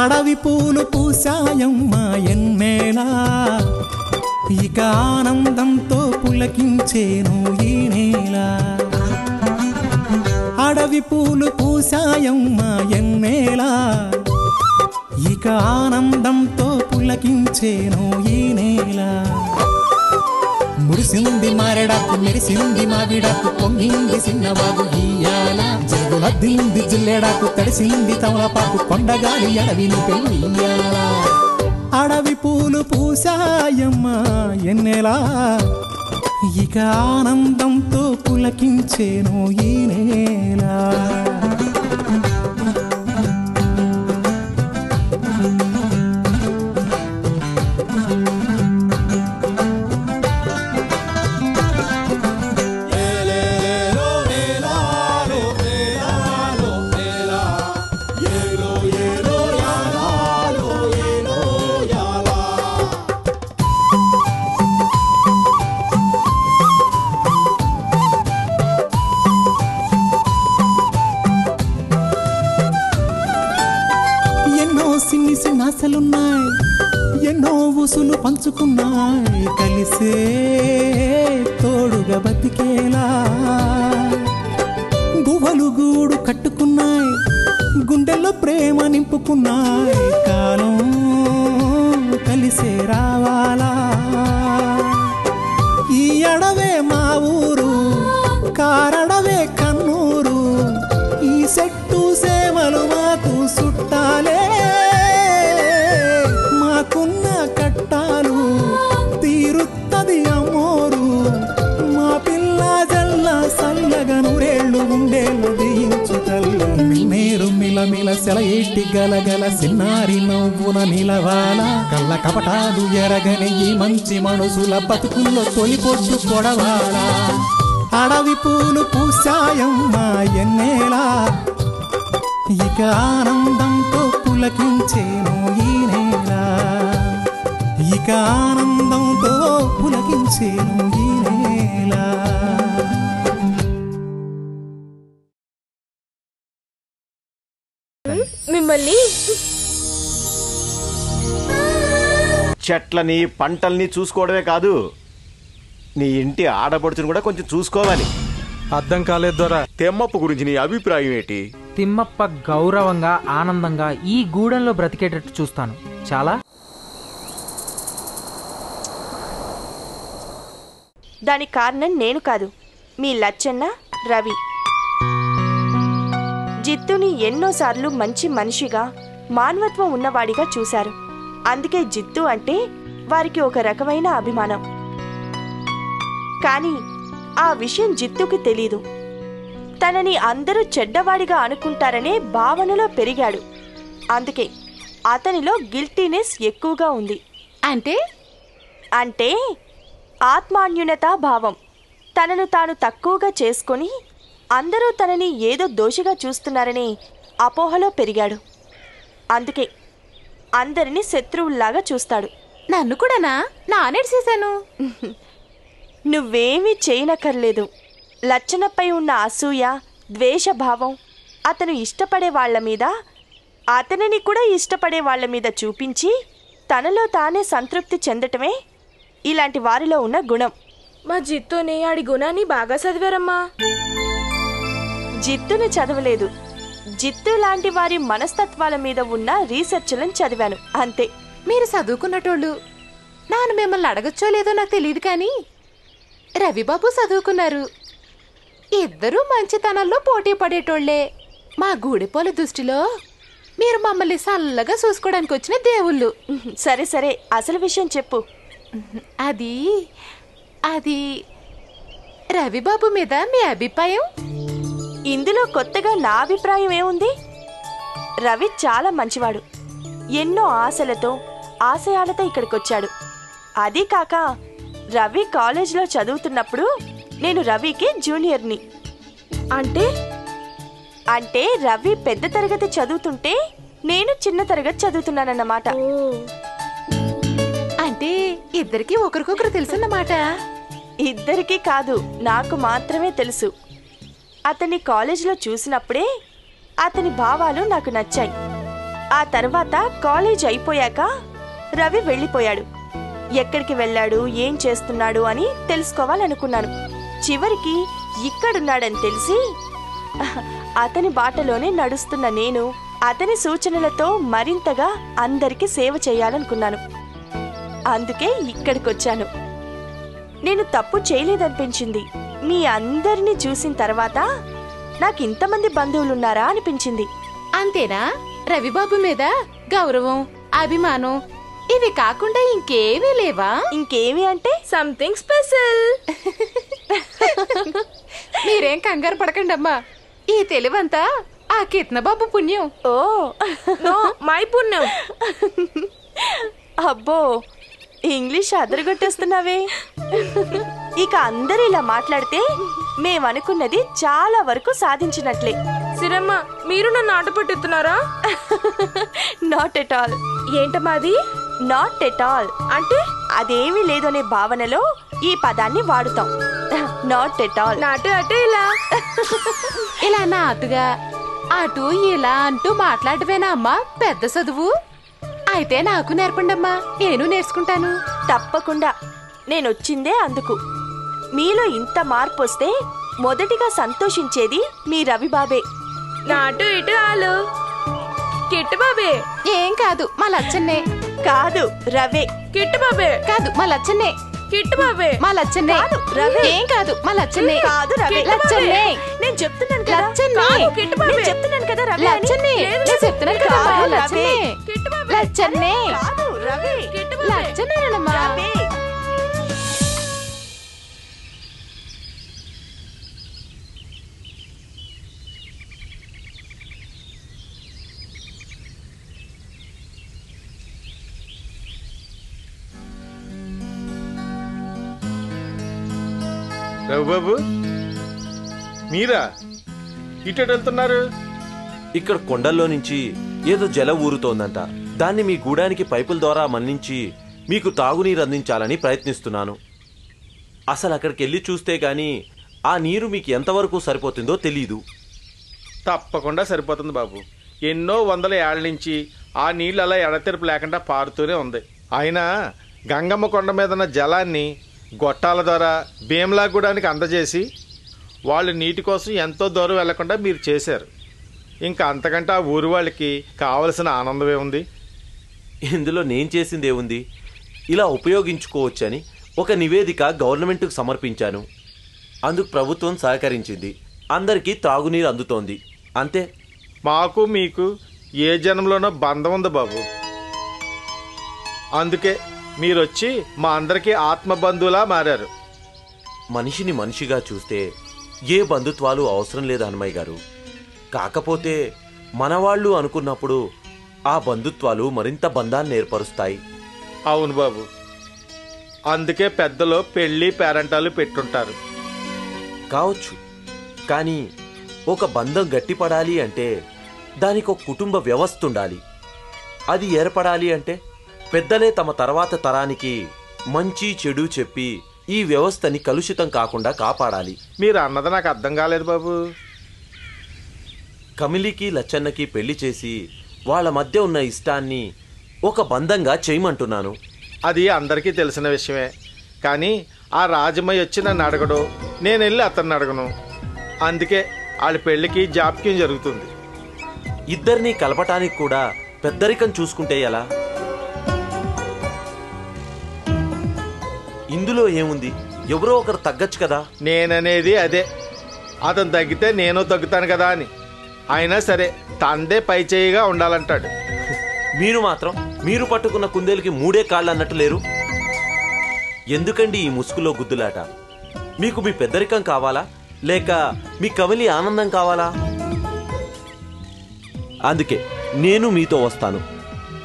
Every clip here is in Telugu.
అడవి పూలు పూసాయమ్మా ఎన్నేలా, ఇక ఆనందంతో పులకించేను ఈ నేల. అడవి పూలు పూసాయమ్మా ఎన్నేలా, ఇక ఆనందంతో పులకించేను ఈ నేల. మురిసింది మారెడాకు మెరిసింది మావిడాకు పొంగింది సిన్నవాగు ఇయ్యాల. జగులద్దింది జిల్లెడాకు తడిసింది తమలపాకు కొండగాలి అడవిని పెయ్యాల. అడవి పూలు పూసాయమ్మా ఎన్నెలా, ఇక ఆనందంతో పులకించేను ఈ నేల. సిన్ని సిన్నాసలున్నాయి, ఎన్నో ఊసులు పంచుకున్నాయి, కలిసే తోడుగా బతికేలా. గువ్వలు గూడు కట్టుకున్నాయి, గుండెల్లో ప్రేమ నింపుకున్నాయి, కాలం కలిసే రావాలా. ఈ అడవే మా ఊరు, కారడవే కన్నూరు, ఈ చెట్టు సేమలు మాకు చుట్టాలే. మాకున్న కట్టాలు తీరుత్తది అమ్మోరు, మా పిల్ల జల్ల సల్లగా నూరేళ్ళు ఉండేళ్ళు దీయించు తల్లి. మేరు మిలమిల సెలయేటి గలగల సిన్నారి నవ్వున నిలవాల. కళ్ళ కపటాలు ఎరగని ఈ మంచి మనసుల బతుకుల్లో తొలిపొట్టు కొడవాల. అడవి పూలు పూసాయమ్మా ఎన్నేలా, ఇక ఆనందంతో పులకించేను ఈ నేల. ఇక ఆనందంతో పులకించేను ఈ నేల. మిమ్మల్ని చెట్లని పంటల్ని చూసుకోవడమే కాదు, నీ ఇంటి ఆడపడుచును కూడా కొంచెం చూసుకోవాలి. అర్థం కాలేదు దొరా. తెమ్మప్ప గురించి నీ అభిప్రాయం ఏంటి? తిమ్మప్ప గౌరవంగా ఆనందంగా ఈ గూడెంలో బ్రతికేటట్టు చూస్తాను. చాలా దానికి కారణం నేను కాదు, మీ లచ్చన్న రవి. జిత్తుని ఎన్నోసార్లు మంచి మనిషిగా మానవత్వం ఉన్నవాడిగా చూశారు. అందుకే జిత్తు అంటే వారికి ఒక రకమైన అభిమానం. కానీ ఆ విషయం జిత్తుకి తెలీదు. తనని అందరూ చెడ్డవాడిగా అనుకుంటారనే భావనలో పెరిగాడు. అందుకే అతనిలో గిల్టీనెస్ ఎక్కువగా ఉంది. అంటే ఆత్మాన్యూనతా భావం. తనను తాను తక్కువగా చేసుకొని అందరూ తనని ఏదో దోషిగా చూస్తున్నారనే అపోహలో పెరిగాడు. అందుకే అందరినీ శత్రువుల్లాగా చూస్తాడు. నన్ను కూడానా? నానేడ్చేశాను. నువ్వేమీ చేయనక్కర్లేదు. లచ్చనపై ఉన్న అసూయ, ద్వేషభావం అతను ఇష్టపడే వాళ్ల మీద, అతనిని కూడా ఇష్టపడే వాళ్ల మీద చూపించి తనలో తానే సంతృప్తి చెందటమే ఇలాంటి వారిలో ఉన్న గుణం. మా జిత్తుని ఆడి గుణాన్ని బాగా చదివారమ్మా. జిత్తును చదవలేదు, జిత్తు లాంటి వారి మనస్తత్వాల మీద ఉన్న రీసెర్చ్లను చదివాను అంతే. మీరు చదువుకున్నటోళ్ళు. నాను మిమ్మల్ని అడగచ్చో లేదో నాకు తెలియదు, కానీ రవిబాబు చదువుకున్నారు. ఇద్దరూ మంచితనంలో పోటీ పడేటోళ్లే. మా గూడిపోల దృష్టిలో మీరు మమ్మల్ని చల్లగా చూసుకోవడానికి వచ్చిన దేవుళ్ళు. సరే సరే, అసలు విషయం చెప్పు. అది అది రవిబాబు మీద మీ అభిప్రాయం? ఇందులో కొత్తగా నా అభిప్రాయం ఏముంది? రవి చాలా మంచివాడు. ఎన్నో ఆశలతో ఆశయాలతో ఇక్కడికొచ్చాడు. అది కాక రవి కాలేజ్లో చదువుతున్నప్పుడు నేను రవికి జూనియర్ని. అంటే రవి పెద్ద తరగతి చదువుతుంటే నేను చిన్న తరగతి చదువుతున్నానన్నమాట. అంటే ఇద్దరికి ఒకరికొకరు తెలుసన్నమాట. ఇద్దరికీ కాదు, నాకు మాత్రమే తెలుసు. అతన్ని కాలేజీలో చూసినప్పుడే అతని భావాలు నాకు నచ్చాయి. ఆ తర్వాత కాలేజ్ అయిపోయాక రవి వెళ్ళిపోయాడు. ఎక్కడికి వెళ్ళాడు, ఏం చేస్తున్నాడు అని తెలుసుకోవాలనుకున్నాను. చివరికి ఇక్కడున్నాడని తెలిసి అతని బాటలోనే నడుస్తున్న నేను అతని సూచనలతో మరింతగా అందరికీ సేవ చేయాలనుకున్నాను. అందుకే ఇక్కడికొచ్చాను. నేను తప్పు చేయలేదనిపించింది. మీ అందరినీ చూసిన తర్వాత నాకింతమంది బంధువులున్నారా అనిపించింది. అంతేనా? రవిబాబు మీద గౌరవం, అభిమానం ఇవి కాకుండా ఇంకేమీ లేవా? ఇంకేమి అంటే సంథింగ్ స్పెషల్. మీరేం కంగారు పడకండి అమ్మా. ఈ తెలివంతా ఆ కిత్నబాబు పుణ్యం. ఓ నో, మై పుణ్యం. అబ్బో, ఇంగ్లీష్ అదరగొట్టేస్తున్నావే. ఇక అందరూ ఇలా మాట్లాడితే మేమనుకున్నది చాలా వరకు సాధించినట్లే. సిరమ్మ, మీరు నన్ను ఆట పట్టిస్తున్నారా? Not at all. ఏంటమాది? నాట్ ఎట్ ఆల్ అంటే అదేమీ లేదనే భావనలో ఈ పదాన్ని వాడుతాం. Not at all. నాటు అటు ఇలా ఇలా నాటుగా అటు ఇలా అంటూ మాట్లాడవేనా అమ్మా పెద్ద చదువు? అయితే నాకు నేర్పండమ్మా, నేను నేర్చుకుంటాను. తప్పకుండా. నేనొచ్చిందే అందుకు. మీలో ఇంత మార్పు వస్తే మొదటిగా సంతోషించేది మీ రవిబాబే. నాటు ఇటు ఆలు కిట్టు బాబే. ఏం కాదు, మా లచ్చన్నే. కాదు, రవే. కిట్టు బాబే. కాదు, మా లచ్చన్నే. కిట్టు బాబే. మా లచ్చన్నే. కాదు, రవే. ఏం కాదు, మా లచ్చన్నే. కాదు, రవే. లచ్చన్నే. నేను చెప్తున్నాను కదా. లచ్చన్నే. కాదు, కిట్టు బాబే. నేను చెప్తున్నాను కదా రవే అని. లచ్చన్నే. నేను చెప్తున్నాను కదా కాదు, రవే. లచ్చన్నే. కిట్టు బాబే. లచ్చన్నే. కాదు, రవే. కిట్టు బాబే. లచ్చన్నేనమ్మా. రవే. రఘుబాబు, మీరా ఇటు వెళ్తున్నారు? ఇక్కడ కొండల్లో నుంచి ఏదో జలం ఊరుతోందంట. దాన్ని మీ గూడానికి పైపుల ద్వారా మన్నించి మీకు తాగునీరు అందించాలని ప్రయత్నిస్తున్నాను. అసలు అక్కడికి వెళ్ళి చూస్తే గాని ఆ నీరు మీకు ఎంతవరకు సరిపోతుందో తెలీదు. తప్పకుండా సరిపోతుంది బాబు. ఎన్నో వందల ఏళ్ల నుంచి ఆ నీళ్ళు అలా ఎడతెరపు లేకుండా పారుతూనే ఉంది. అయినా గంగమ్మ కొండ మీద ఉన్న జలాన్ని గొట్టాల ద్వారా భీమలాగూడానికి అందజేసి వాళ్ళు నీటి కోసం ఎంతో దూరం వెళ్లకుండా మీరు చేశారు. ఇంకా అంతకంటే ఆ ఊరి వాళ్ళకి కావలసిన ఆనందమే ఉంది. ఇందులో నేను చేసిందేముంది? ఇలా ఉపయోగించుకోవచ్చని ఒక నివేదిక గవర్నమెంట్కు సమర్పించాను. అందుకు ప్రభుత్వం సహకరించింది. అందరికీ తాగునీరు అందుతోంది. అంతే. మాకు మీకు ఏ జన్మలోనో బంధం ఉంది బాబు. అందుకే మీరొచ్చి మా అందరికీ ఆత్మబంధువులా మారారు. మనిషిని మనిషిగా చూస్తే ఏ బంధుత్వాలు అవసరం లేదు హనుమయ్య గారు. కాకపోతే మనవాళ్ళు అనుకున్నప్పుడు ఆ బంధుత్వాలు మరింత బంధాన్ని ఏర్పరుస్తాయి. అవును బాబు, అందుకే పెద్దలు పెళ్లి పేరంటాలు పెట్టుంటారు. కావచ్చు, కానీ ఒక బంధం గట్టిపడాలి అంటే దానికి ఒక కుటుంబ వ్యవస్థ ఉండాలి. అది ఏర్పడాలి అంటే పెద్దలే తమ తర్వాత తరానికి మంచి చెడు చెప్పి ఈ వ్యవస్థని కలుషితం కాకుండా కాపాడాలి. మీరు అన్నది నాకు అర్థం కాలేదు బాబు. కమిలికి లచ్చన్నకి పెళ్లి చేసి వాళ్ళ మధ్య ఉన్న ఇష్టాన్ని ఒక బంధంగా చేయమంటున్నాను. అది అందరికీ తెలిసిన విషయమే. కానీ ఆ రాజమయ్య వచ్చి నన్ను అడగడు, నేను వెళ్ళి అతన్ని అడగను. అందుకే వాళ్ళ పెళ్లికి జాప్యం జరుగుతుంది. ఇద్దరినీ కలపటానికి కూడా పెద్దరికం చూసుకుంటే ఎలా? ఇందులో ఏముంది? ఎవరో ఒకరు తగ్గచ్చు కదా. నేననేది అదే. అతను తగ్గితే నేను తగ్గుతాను కదా అని. అయినా సరే తందే పై చేయిగా ఉండాలంటాడు. మీరు మాత్రం మీరు పట్టుకున్న కుందేలుకి మూడే కాళ్ళు అన్నట్టు లేరు. ఎందుకండి ఈ ముసుగులో గుద్దులాట? మీకు మీ పెద్దరికం కావాలా లేక మీ కమిలి ఆనందం కావాలా? అందుకే నేను మీతో వస్తాను.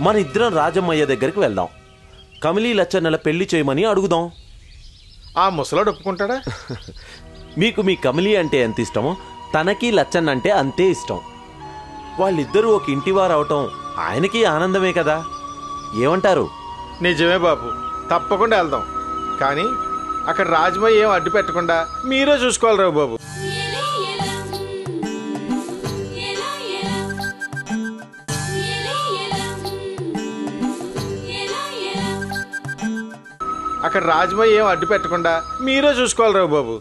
మన ఇద్దరం రాజమ్మయ్య దగ్గరికి వెళ్దాం. కమిలి లచ్చన్నల పెళ్లి చేయమని అడుగుదాం. ఆ ముసలోడు ఒప్పుకుంటాడా? మీకు మీ కమిలి అంటే ఎంత ఇష్టమో తనకి లచ్చన్న అంటే అంతే ఇష్టం. వాళ్ళిద్దరూ ఒక ఇంటివారు అవటం ఆయనకి ఆనందమే కదా. ఏమంటారు? నిజమే బాబు, తప్పకుండా వెళ్దాం. కానీ అక్కడ రాజమయ్య ఏం అడ్డు పెట్టకుండా మీరే చూసుకోవాలి రావు బాబు. అక్కడ రాజమయ్య ఏం అడ్డు పెట్టకుండా మీరే చూసుకోవాలి రావు బాబు.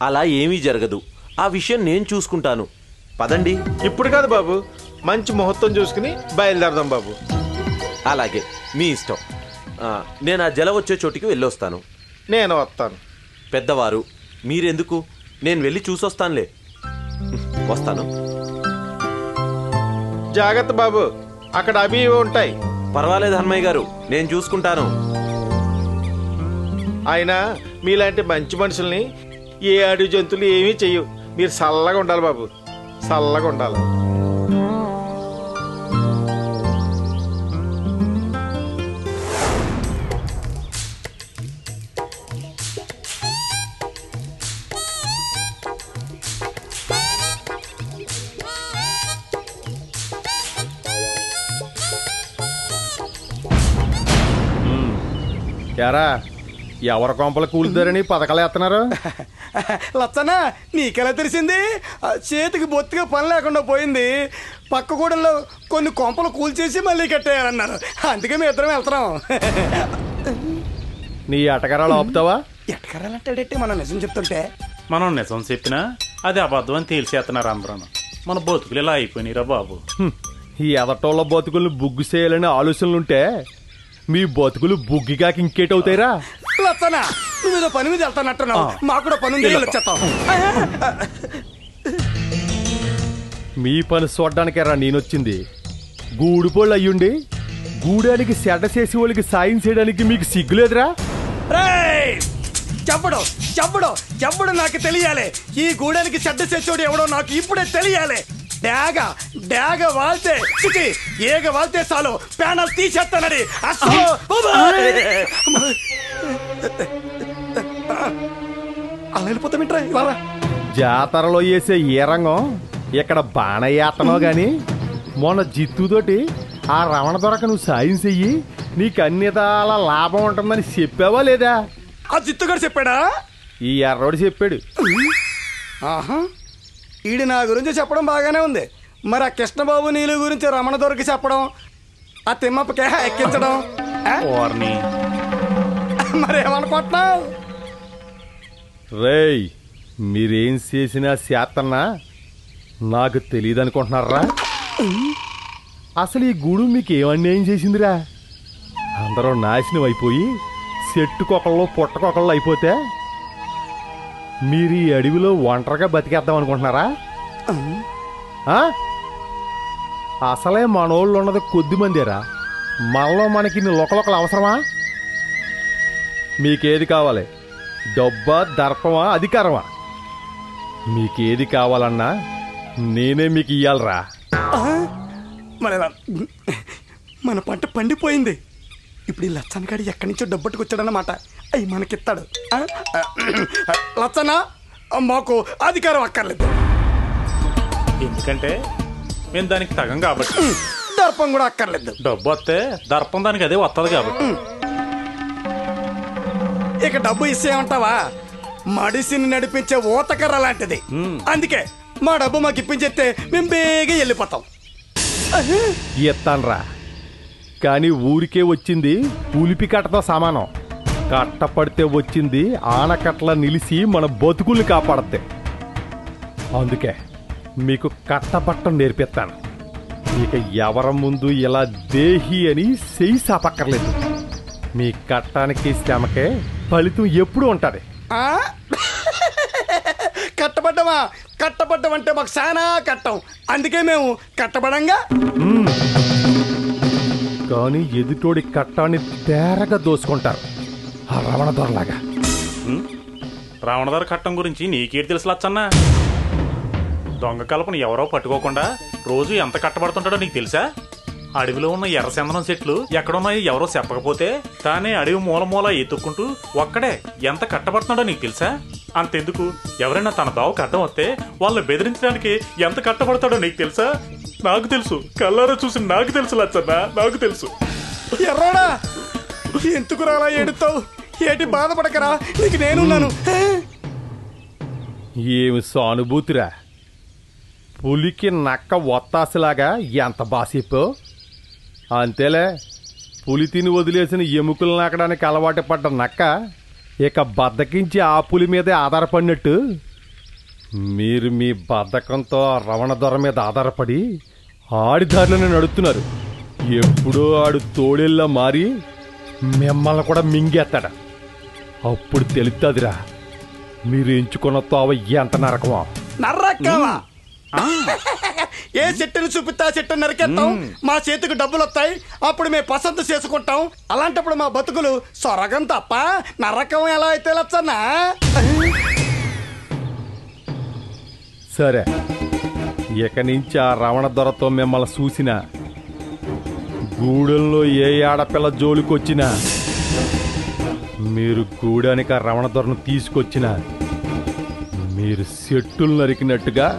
అలా ఏమీ జరగదు. ఆ విషయం నేను చూసుకుంటాను. పదండి. ఇప్పుడు కాదు బాబు, మంచి ముహూర్తం చూసుకుని బయలుదేరదాం బాబు. అలాగే, మీ ఇష్టం. నేను ఆ జల వచ్చే చోటికి వెళ్ళొస్తాను. నేను వస్తాను. పెద్దవారు మీరెందుకు, నేను వెళ్ళి చూసొస్తానులే. వస్తాను. జాగ్రత్త బాబు, అక్కడ అవి ఇవి ఉంటాయి. పర్వాలేదు హనుమయ్య గారు, నేను చూసుకుంటాను. ఆయన మీలాంటి మంచి మనుషుల్ని ఏ అడవి జంతువులు ఏమీ చెయ్యవు. మీరు చల్లగా ఉండాలి బాబు, చల్లగా ఉండాలి. యారా ఎవరి కొంపలు కూలుతారని పథకాలు వేస్తున్నారు? లచ్చనా, నీకెలా తెలిసింది? చేతికి బొత్తిగా పని లేకుండా పోయింది. పక్క కూడల్లో కొన్ని కొంపలు కూల్చేసి మళ్ళీ కట్టేయాలన్నారు. అందుకే మేము ఇద్దరం వెళ్తున్నాం. నీ ఎటకరాలు ఆపుతావా? ఎటకరాలంటే మనం నిజం చెప్తుంటే మనం నిజం చెప్పినా అది అబద్ధం అని తేల్చేస్తున్నారు అందరూ. మన బతుకులు ఇలా అయిపోయినాయిరా బాబు. ఈ ఎదటోళ్ళ బతుకులు బుగ్గు చేయాలనే ఆలోచనలుంటే మీ బతుకులు బుగ్గిగాక ఇంకేటవుతాయిరా? లచ్చనా, నువ్వు ఏదో పని మీద వెళ్తానట్టున్నావు. మాకు కూడా పని ఉంది, వచ్చేస్తాం. మీ పని చూడ్డానికేరా నేనొచ్చింది. గూడుపోళ్ళు అయ్యుండి గూడానికి సెట చేసి వాళ్ళకి సాయం చేయడానికి మీకు సిగ్గులేదురా? చెప్పడు చెప్పడు చెప్పడు నాకు తెలియాలి. ఈ గూడానికి చెడ్డ చేసేవాడు ఎవడో నాకు ఇప్పుడే తెలియాలి. డాగ వాళ్తే ఏగ వాళ్తే చాలు ప్యానల్ తీసేస్తానని. అలా వెళ్ళిపోతామిట్రా. ఇలా జాతరలో వేసే ఏ రంగం ఇక్కడ బాణయ్యేత్తనో గాని మొన్న జిత్తుతోటి ఆ రమణ దొరక నువ్వు సాయం చెయ్యి, నీకు అన్ని విధాల లాభం ఉంటుందని చెప్పావా లేదా? ఆ జిత్తుగాడు చెప్పాడా? ఈ ఎర్రోడు చెప్పాడు. ఆహా, ఈడు నా గురించి చెప్పడం బాగానే ఉంది. మరి ఆ కృష్ణబాబు నీళ్ళు గురించి రమణ దొరికి చెప్పడం, ఆ తిమ్మప్పకే ఎక్కించడం మరేమనుకుంటున్నావు? రేయ్, మీరేం చేసినా చేతన్నా నాకు తెలియదు అనుకుంటున్నారా? అసలు ఈ గూడు మీకు ఏం అన్యాయం చేసిందిరా? అందరూ నాశనం అయిపోయి చెట్టుకొకళ్ళు పుట్టకొకళ్ళు అయిపోతే మీరు ఈ అడవిలో ఒంటరిగా బతికేద్దాం అనుకుంటున్నారా? అసలే మనోళ్ళు ఉన్నది కొద్ది మందిరా. మనలో మనకి లొకలొకలు అవసరమా? మీకేది కావాలి? డబ్బా, దర్పమా, అధికారమా? మీకేది కావాలన్నా నేనే మీకు ఇయ్యాలరా. మన పంట పండిపోయింది. ఇప్పుడు ఈ లచ్చనగాడి ఎక్కడి నుంచో డబ్బట్టుకొచ్చాడన్నమాట. అవి మనకిస్తాడు. లచ్చన, మాకు అధికారం అక్కర్లేదు. ఎందుకంటే మేము దానికి తగం కాబట్టి. దర్పం కూడా అక్కర్లేదు. డబ్బు వస్తే దర్పం దానికి అదే వస్తుంది కాబట్టి. ఇక డబ్బు ఇచ్చేయమంటావా? మడిసిని నడిపించే ఊతకర్ర లాంటిది. అందుకే మా డబ్బు మాకు ఇప్పించేస్తే మేము బేగా వెళ్ళిపోతాం. ఎత్తాన్రా, కానీ ఊరికే వచ్చింది ఉలిపి కట్టతో సమానం. కట్టపడితే వచ్చింది ఆనకట్ల నిలిచి మన బతుకుల్ని కాపాడద్దే. అందుకే మీకు కట్టబట్టం నేర్పిస్తాను. ఇక ఎవరి ముందు ఇలా దేహి అని చెయ్యి సాపక్కర్లేదు. మీ కట్టానికి శ్రమకే ఫలితం ఎప్పుడు ఉంటుంది. కట్టబడ్డమా? కట్టబడ్డం అంటే మాకు చాలా కట్టం. అందుకే మేము కట్టబడంగా. కానీ ఎదుటోడి కట్టాన్ని తేరగా దోసుకుంటారు ఆ రమణ దొరలాగా. రావణదొర కట్టం గురించి నీకేటి తెలుసు లచ్చన్నా? దొంగ కలపను ఎవరో పట్టుకోకుండా రోజు ఎంత కట్టబడుతుంటాడో నీకు తెలుసా? అడవిలో ఉన్న ఎర్రచందనం చెట్లు ఎక్కడున్నాయో ఎవరో చెప్పకపోతే తానే అడవి మూల మూల ఎత్తుక్కుంటూ ఒక్కడే ఎంత కట్టబడుతున్నాడో నీకు తెలుసా? అంతెందుకు, ఎవరైనా తన దావు కట్టం వస్తే వాళ్ళని బెదిరించడానికి ఎంత కట్టబడతాడో నీకు తెలుసా? నాకు తెలుసు, కల్లారా చూసి నాకు తెలుసు లచ్చన్న, నాకు తెలుసు. ఎర్రాడా, ఎందుకు రాలా ఏడుతావు? ఏటి బాధపడకరా, నీకు నేనున్నాను. ఏమి సానుభూతిరా? పులికి నక్క ఒత్తాసులాగా ఎంత బాసిపో. అంతేలే, పులి తిని వదిలేసిన ఎముకలు నాకడానికి అలవాటు పడ్డ నక్క ఇక బద్దకించి ఆ పులి మీదే ఆధారపడినట్టు మీరు మీ బద్ధకంతో ఆ రవణ దొర మీద ఆధారపడి ఆడి దారిలోనే నడుస్తున్నారు. ఎప్పుడో ఆడు తోడేళ్ళ మారి మిమ్మల్ని కూడా మింగేస్తాడు. అప్పుడు తెలుస్తుందిరా మీరు ఎంచుకున్న తోవ ఎంత నరకమో. నర్రక్కవా ఏ చెట్టుని చూపిస్తా చెట్టు నరికేస్తాం, మా చేతికి డబ్బులు వస్తాయి, అప్పుడు మేము పసందు చేసుకుంటాం. అలాంటప్పుడు మా బతుకులు సొరగం తప్ప నరకం ఎలా అయితే లచ్చన్నా? సరే, ఇక నుంచి ఆ రవణ దొరతో మిమ్మల్ని చూసినా, గూడెంలో ఏ ఆడపిల్ల జోలికొచ్చినా, మీరు గూడానికి ఆ రవణ దొరను తీసుకొచ్చినా, మీరు చెట్టులు నరికినట్టుగా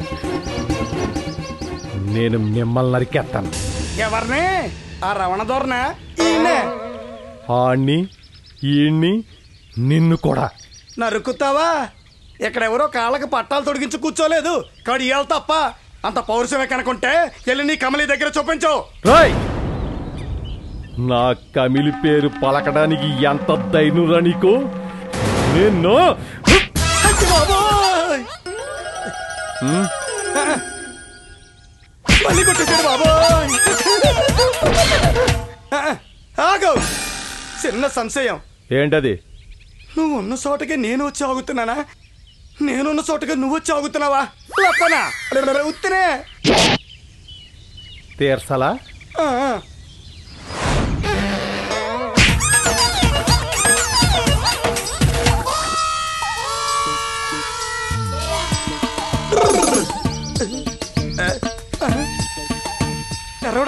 నేను మిమ్మల్ని నరికేస్తాను. ఎవరిని? ఆ రవణ దొరన? ఆణ్ణి ఈణ్ణి నిన్ను కూడా నరుకుతావా? ఇక్కడెవరో కాళ్ళకి పట్టాలు తొడిగించి కూర్చోలేదు, కడియాలు తప్ప. అంత పౌరుషమే కనుకుంటే వెళ్ళి నీ కమలి దగ్గర చూపించు. రాయ్, నా కమిలి పేరు పలకడానికి ఎంత ధైర్యంరా నీకు? నిన్ను మళ్ళీ కొట్టేశాడు బాబోయ్. ఆగు, చిన్న సంశయం. ఏంటది? నువ్వు ఉన్న చోటకి నేను వచ్చి ఆగుతున్నానా? నేనున్న చోటకి నువ్వు వచ్చి ఆగుతున్నావా? లప్పనా ఉత్తనే తీర్సలా?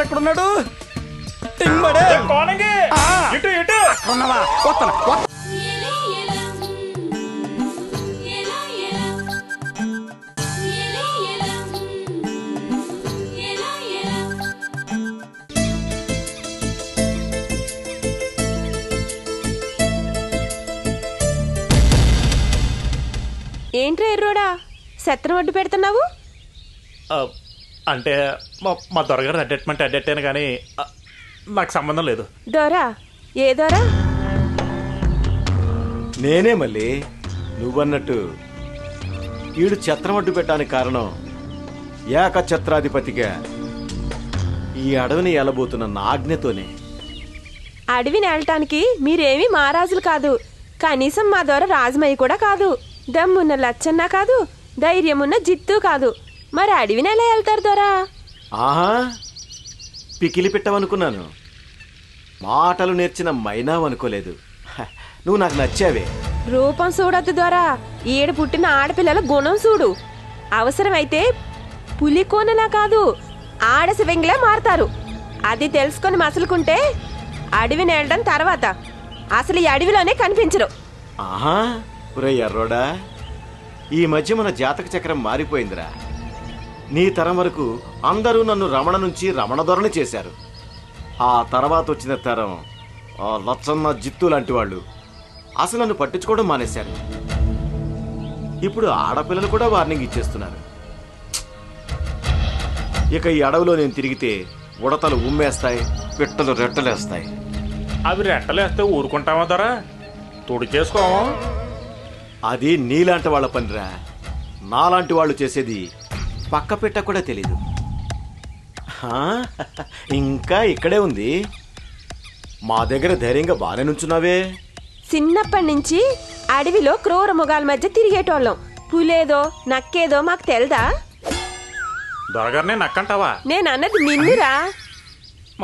ఎక్కడున్నాడు? ఉన్నావా? వస్తాను. ఏంట్రా ఎర్రోడా సత్రం అడ్డు పెడుతున్నావు? అంటే మా దొరగారు అడ్డెట్టాను కానీ నాకు సంబంధం లేదు. దొరా? ఏ దొరా? నేనే మళ్ళీ నువ్వన్నట్టు ఈడు ఛత్రం అడ్డు పెట్టడానికి కారణం ఏకఛత్రాధిపతిగా ఈ అడవిని ఏలబోతున్న నా ఆజ్ఞతోనే. అడవిని వెళ్ళటానికి మీరేమీ మహారాజులు కాదు, కనీసం మా దొర రాజమయ్య కూడా కాదు, దమ్మున్న లచ్చన్న కాదు, ధైర్యమున్న జిత్తు కాదు. మరి అడవిని ఎలా వెళ్తారు దొరా? ఆహా, పికిలి పెట్టవనుకున్నాను, మాటలు నేర్చిన మైనావనుకోలేదు. నువ్వు నాకు నచ్చావే. రూపం చూడొద్దు దొరా, ఈడ పుట్టిన ఆడపిల్లల గుణం చూడు. అవసరమైతే పులి కోనలా కాదు, ఆడసి వెంగిలా మారతారు. అది తెలుసుకొని మసలుకుంటే అడవిని వెళ్ళడం తర్వాత అసలు ఈ అడవిలోనే కనిపించరు. ఆహా, ఒరే ఎర్రోడా, ఈ మధ్య మన జాతక చక్రం మారిపోయిందిరా. నీ తరం వరకు అందరూ నన్ను రమణ నుంచి రమణ దొరని చేశారు. ఆ తర్వాత వచ్చిన తరం ఆ లచ్చన్న జిత్తు లాంటి వాళ్ళు అసలు నన్ను పట్టించుకోవడం మానేశారు. ఇప్పుడు ఆడపిల్లలు కూడా వార్నింగ్ ఇచ్చేస్తున్నారు. ఇక ఈ అడవిలో నేను తిరిగితే ఉడతలు ఉమ్మేస్తాయి, పిట్టలు రెట్టలేస్తాయి. అవి రెట్టలేస్తే ఊరుకుంటామా దొరా? తోడు చేసుకోమా? అది నీలాంటి వాళ్ళ పనిరా. నాలాంటి వాళ్ళు చేసేది పక్క పెట్ట కూడా తెలీదు. ఇంకా ఇక్కడే ఉంది. మా దగ్గర ధైర్యంగా బాగానే నుంచున్నావే. చిన్నప్పటి నుంచి అడవిలో క్రూర మృగాల మధ్య తిరిగేటోళ్ళం. పులేదో నక్కేదో మాకు తెల్దా? దొరగారినే నక్కంటావా? నేను అన్నది నిన్నురా.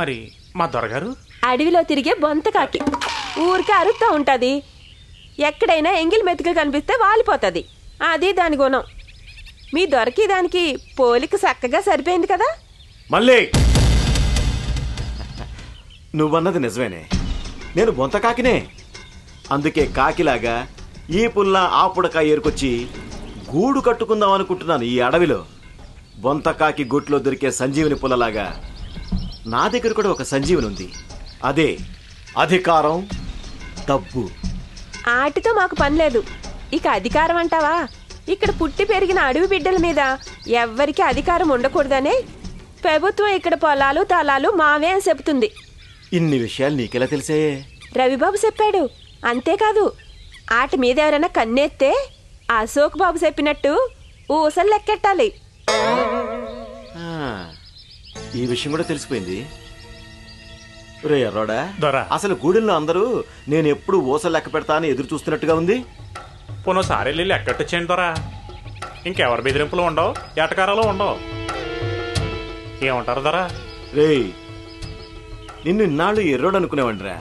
మరి మా దొరగారు అడవిలో తిరిగే బొంతకాకి, ఊరికే అరుస్తూ ఉంటది. ఎక్కడైనా ఎంగిల్ మెతుకులు కనిపిస్తే వాలిపోతుంది. అది దాని గుణం. మీ దొరికి దానికి పోలిక చక్కగా సరిపోయింది కదా. మళ్ళీ నువ్వన్నది నిజమేనే, నేను బొంతకాకినే. అందుకే కాకిలాగా ఈ పుల్ల ఆ పుడక ఏరుకొచ్చి గూడు కట్టుకుందాం అనుకుంటున్నాను ఈ అడవిలో. బొంతకాకి గుట్లో దొరికే సంజీవిని పుల్లలాగా నా దగ్గర కూడా ఒక సంజీవిని ఉంది. అదే అధికారం, డబ్బు. ఆటితో మాకు పని లేదు. ఇక అధికారం అంటావా? ఇక్కడ పుట్టి పెరిగిన అడవి బిడ్డల మీద ఎవ్వరికి అధికారం ఉండకూడదనే ప్రభుత్వం ఇక్కడ పొలాలు తలాలు మావే అని చెబుతుంది. ఇన్ని విషయాలు నీకెలా తెలిసే? రవిబాబు చెప్పాడు. అంతేకాదు ఆట మీద ఎవరైనా కన్నెత్తే అశోక్ బాబు చెప్పినట్టు ఊసలు లెక్కెట్టాలి. ఆ, ఈ విషయం కూడా తెలిసిపోయింది. రే ఎర్రోడా, అసలు గూడెల్లో అందరూ నేను ఎప్పుడు ఊసలు లెక్క పెడతా అని ఎదురు చూస్తున్నట్టుగా ఉంది. పోనోసారి వెళ్ళి లెక్కట్టొచ్చేయండి దొరా. ఇంకెవరి బెదిరింపులు ఉండవు, ఏటకారాలు ఉండవు. ఏమంటారు దొరా? రే, నిన్ను ఇన్నాళ్ళు ఎర్రోడు అనుకునేవాడిరా,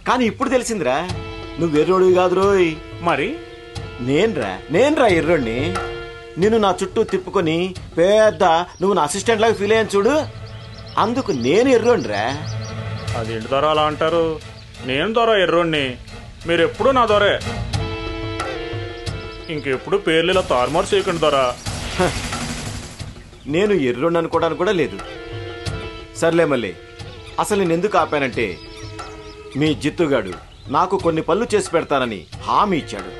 కానీ ఇప్పుడు తెలిసిందిరా నువ్వు ఎర్రోడు కాదు రోయ్. మరి నేన్రా ఎర్రోడిని. నిన్ను నా చుట్టూ తిప్పుకొని పెద్ద నువ్వు నా అసిస్టెంట్ లాగా ఫీల్ అయ్యాను చూడు, అందుకు నేను ఎర్రోడిరా. అదేంటి దొర అలా అంటారు? నేను దొర ఎర్రోడిని, మీరు ఎప్పుడు నా దొరే. ఇంకెప్పుడు పేర్లు ఇలా తారుమారు చేయకండి దొర. నేను ఎర్రోడిని అనుకోవడానికి కూడా లేదు. సర్లే మళ్ళీ, అసలు నేను ఎందుకు ఆపానంటే మీ జిత్తుగాడు నాకు కొన్ని పనులు చేసి పెడతానని హామీ ఇచ్చాడు.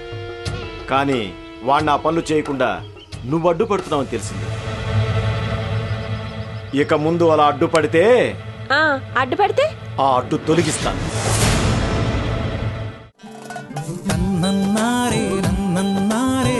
కానీ వాడిని ఆ పనులు చేయకుండా నువ్వు అడ్డుపడుతున్నావని తెలిసింది. ఇక ముందు అలా అడ్డుపడితే అడ్డుపడితే ఆ అడ్డు తొలగిస్తాను. నన్నన్నారే నన్నన్నారే